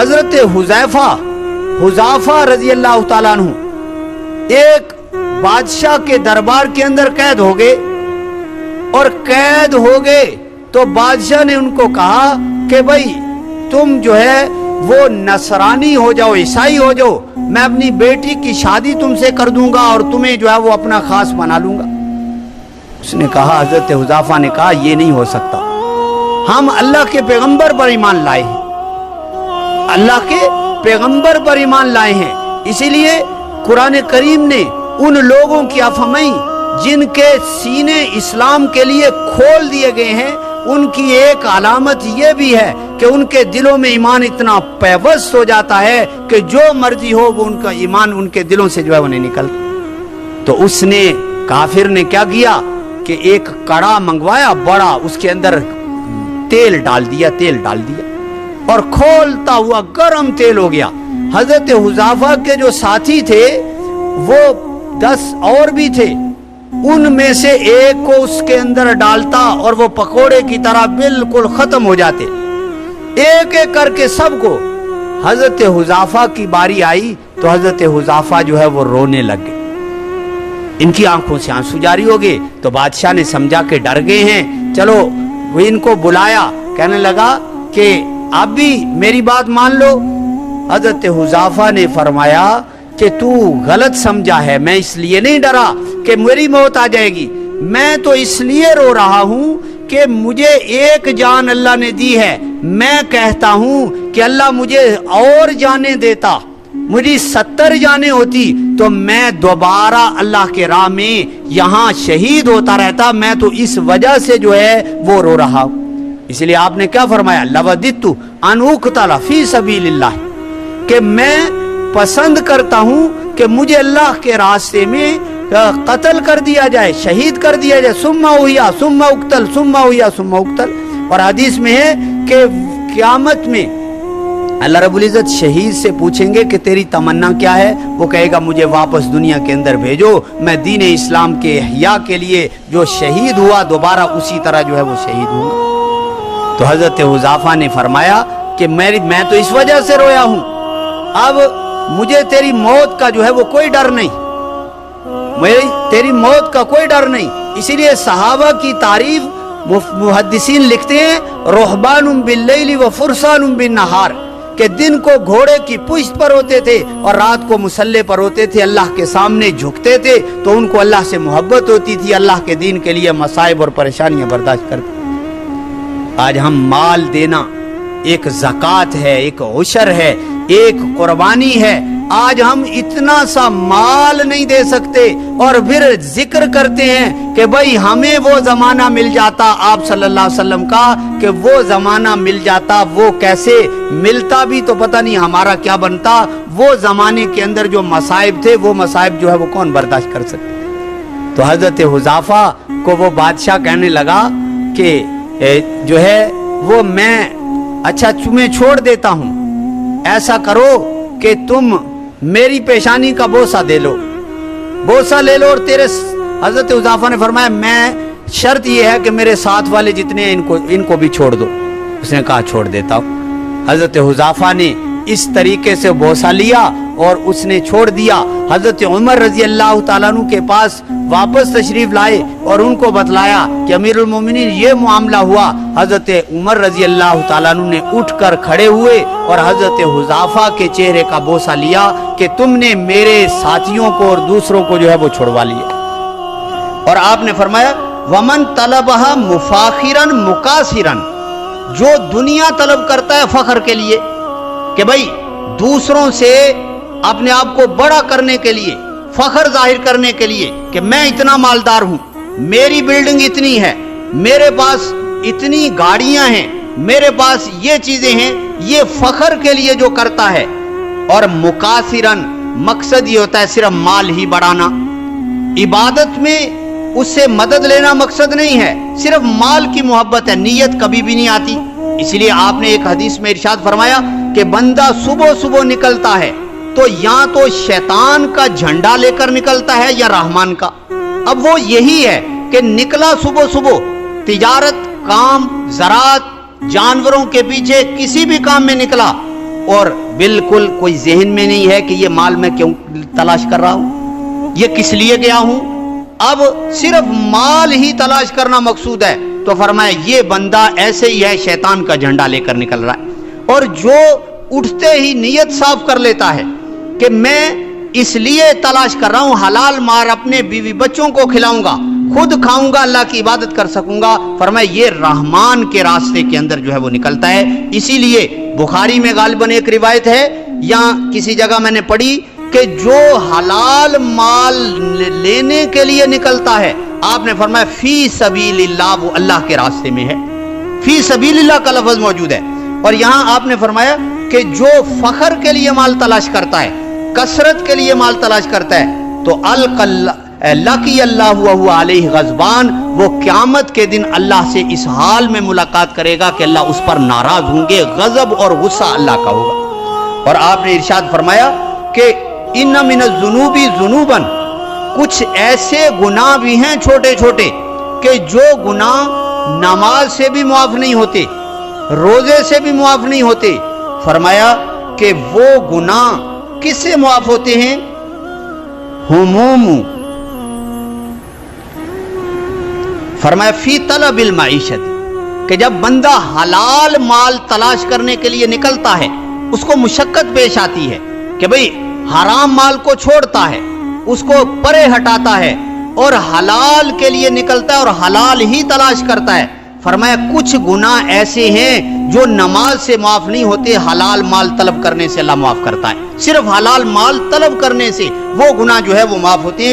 حضرت حذیفہ رضی اللہ تعالیٰ عنہ ایک بادشاہ کے دربار کے اندر قید ہو گئے، اور قید ہو گئے تو بادشاہ نے ان کو کہا کہ بھائی تم جو ہے وہ نصرانی ہو جاؤ، عیسائی ہو جاؤ، میں اپنی بیٹی کی شادی تم سے کر دوں گا اور تمہیں جو ہے وہ اپنا خاص بنا لوں گا۔ اس نے کہا، حضرت حذیفہ نے کہا یہ نہیں ہو سکتا، ہم اللہ کے پیغمبر پر ایمان لائے ہیں، اللہ کے پیغمبر پر ایمان لائے ہیں، اسی لیے قرآن کریم نے ان لوگوں کی افہمی جن کے سینے اسلام کے لیے کھول دیے گئے ہیں، ان کی ایک علامت یہ بھی ہے کہ ان کے دلوں میں ایمان اتنا پیوست ہو جاتا ہے کہ جو مرضی ہو وہ ان کا ایمان ان کے دلوں سے جو ہے وہ نہیں نکلتا۔ تو اس نے کافر نے کیا کیا کہ ایک کڑا منگوایا بڑا، اس کے اندر تیل ڈال دیا اور کھولتا ہوا گرم تیل ہو گیا۔ حضرت حذیفہ کے جو ساتھی تھے وہ 10 اور بھی تھے، ان میں سے ایک کو اس کے اندر ڈالتا اور وہ پکوڑے کی طرح بالکل ختم ہو جاتے، ایک ایک کر کے سب کو۔ حضرت حذیفہ کی باری آئی تو حضرت حذیفہ جو ہے وہ رونے لگ گئے، ان کی آنکھوں سے آنسو جاری ہو گئے۔ تو بادشاہ نے سمجھا کہ ڈر گئے ہیں، چلو وہ ان کو بلایا، کہنے لگا کہ آپ بھی میری بات مان لو۔ حضرت حذیفہ نے فرمایا کہ تو غلط سمجھا ہے، میں اس لیے نہیں ڈرا کہ میری موت آ جائے گی، میں تو اس لیے رو رہا ہوں کہ مجھے ایک جان اللہ نے دی ہے، میں کہتا ہوں کہ اللہ مجھے اور جانیں دیتا، مجھے 70 جانیں ہوتی تو میں دوبارہ اللہ کے راہ میں یہاں شہید ہوتا رہتا، میں تو اس وجہ سے جو ہے وہ رو رہا ہوں۔ اس لیے آپ نے کیا فرمایا، لوددت ان اقتل فی سبیل اللہ، کہ میں پسند کرتا ہوں کہ مجھے اللہ کے راستے میں قتل کر دیا جائے، شہید کر دیا جائے، ثم احیا ثم اقتل ثم احیا ثم اقتل۔ اور حدیث میں ہے کہ قیامت میں اللہ رب العزت شہید سے پوچھیں گے کہ تیری تمنا کیا ہے، وہ کہے گا مجھے واپس دنیا کے اندر بھیجو، میں دین اسلام کے احیا کے لیے جو شہید ہوا دوبارہ اسی طرح جو ہے وہ شہید ہوں گا۔ تو حضرت حذیفہ نے فرمایا کہ میں تو اس وجہ سے رویا ہوں، اب مجھے تیری موت کا جو ہے وہ کوئی ڈر نہیں، تیری موت کا کوئی ڈر نہیں۔ اسی لیے صحابہ کی تعریف محدثین لکھتے ہیں، رہبان باللیل و فرسان بالنہار، کہ دن کو گھوڑے کی پشت پر ہوتے تھے اور رات کو مسلح پر ہوتے تھے، اللہ کے سامنے جھکتے تھے تو ان کو اللہ سے محبت ہوتی تھی، اللہ کے دین کے لیے مصائب اور پریشانیاں برداشت کرتے۔ آج ہم مال دینا ایک زکوٰۃ ہے، ایک عشر ہے، ایک قربانی ہے، آج ہم اتنا سا مال نہیں دے سکتے اور پھر ذکر کرتے ہیں کہ بھائی ہمیں وہ زمانہ مل جاتا آپ صلی اللہ علیہ وسلم کا، کہ وہ زمانہ مل جاتا، وہ کیسے ملتا بھی تو پتہ نہیں ہمارا کیا بنتا۔ وہ زمانے کے اندر جو مصائب تھے وہ مصائب جو ہے وہ کون برداشت کر سکتے۔ تو حضرت حذیفہ کو وہ بادشاہ کہنے لگا کہ جو ہے وہ میں اچھا تمہیں چھوڑ دیتا ہوں، ایسا کرو کہ تم میری پیشانی کا بوسہ دے لو، بوسہ لے لو، اور تیرے حضرت حذیفہ نے فرمایا میں شرط یہ ہے کہ میرے ساتھ والے جتنے ہیں ان کو بھی چھوڑ دو۔ اس نے کہا چھوڑ دیتا ہوں۔ حضرت حذیفہ نے اس طریقے سے بوسہ لیا اور اس نے چھوڑ دیا۔ حضرت عمر رضی اللہ تعالیٰ عنہ کے پاس واپس تشریف لائے اور ان کو بتلایا کہ امیر المومنین یہ معاملہ ہوا۔ حضرت عمر رضی اللہ تعالیٰ عنہ نے اٹھ کر کھڑے ہوئے اور حضرت حذیفہ کے چہرے کا بوسہ لیا کہ تم نے میرے ساتھیوں کو اور دوسروں کو جو ہے وہ چھڑوا لیا۔ اور آپ نے فرمایا ومن طلبها مفاخرا مکاسرا، جو دنیا طلب کرتا ہے فخر کے لیے، کہ بھائی دوسروں سے اپنے آپ کو بڑا کرنے کے لیے، فخر ظاہر کرنے کے لیے کہ میں اتنا مالدار ہوں، میری بلڈنگ اتنی ہے، میرے پاس اتنی گاڑیاں ہیں، میرے پاس یہ چیزیں ہیں، یہ فخر کے لیے جو کرتا ہے۔ اور مکاسرن مقصد یہ ہوتا ہے صرف مال ہی بڑھانا، عبادت میں اس سے مدد لینا مقصد نہیں ہے، صرف مال کی محبت ہے، نیت کبھی بھی نہیں آتی۔ اس لیے آپ نے ایک حدیث میں ارشاد فرمایا کہ بندہ صبح صبح نکلتا ہے تو یا تو شیطان کا جھنڈا لے کر نکلتا ہے یا رحمان کا۔ اب وہ یہی ہے کہ نکلا صبح صبح تجارت، کام، زراعت، جانوروں کے پیچھے کسی بھی کام میں نکلا اور بالکل کوئی ذہن میں نہیں ہے کہ یہ مال میں کیوں تلاش کر رہا ہوں، یہ کس لیے گیا ہوں، اب صرف مال ہی تلاش کرنا مقصود ہے، تو فرمایا یہ بندہ ایسے ہی ہے، شیطان کا جھنڈا لے کر نکل رہا ہے۔ اور جو اٹھتے ہی نیت صاف کر لیتا ہے کہ میں اس لیے تلاش کر رہا ہوں، حلال مال اپنے بیوی بچوں کو کھلاؤں گا، خود کھاؤں گا، اللہ کی عبادت کر سکوں گا، فرمایا یہ رحمان کے راستے کے اندر جو ہے وہ نکلتا ہے۔ اسی لیے بخاری میں غالباً ایک روایت ہے یا کسی جگہ میں نے پڑھی کہ جو حلال مال لینے کے لیے نکلتا ہے، آپ نے فرمایا فی سبیل اللہ، وہ اللہ کے راستے میں ہے، فی سبیل اللہ کا لفظ موجود ہے۔ اور یہاں آپ نے فرمایا کہ جو فخر کے لیے مال تلاش کرتا ہے، کثرت کے لیے مال تلاش کرتا ہے، تو لقی اللہ وہو علیہ غضبان، وہ قیامت کے دن اللہ سے اس حال میں ملاقات کرے گا کہ اللہ اس پر ناراض ہوں گے، غضب اور غصہ اللہ کا ہوگا۔ اور آپ نے ارشاد فرمایا کہ ان من الذنوب ذنوبا، کچھ ایسے گناہ بھی ہیں چھوٹے چھوٹے کہ جو گناہ نماز سے بھی معاف نہیں ہوتے، روزے سے بھی معاف نہیں ہوتے، فرمایا کہ وہ گناہ کس سے معاف ہوتے ہیں؟ ہموم، فرمایا فی طلب المعیشت، کہ جب بندہ حلال مال تلاش کرنے کے لیے نکلتا ہے، اس کو مشقت پیش آتی ہے کہ بھئی حرام مال کو چھوڑتا ہے، اس کو پرے ہٹاتا ہے اور حلال کے لیے نکلتا ہے اور حلال ہی تلاش کرتا ہے، فرمایا کچھ گناہ ایسے ہیں جو نماز سے معاف نہیں ہوتے، حلال مال طلب کرنے سے اللہ معاف کرتا ہے، صرف حلال مال طلب کرنے سے وہ گناہ جو ہے وہ معاف ہوتے ہیں۔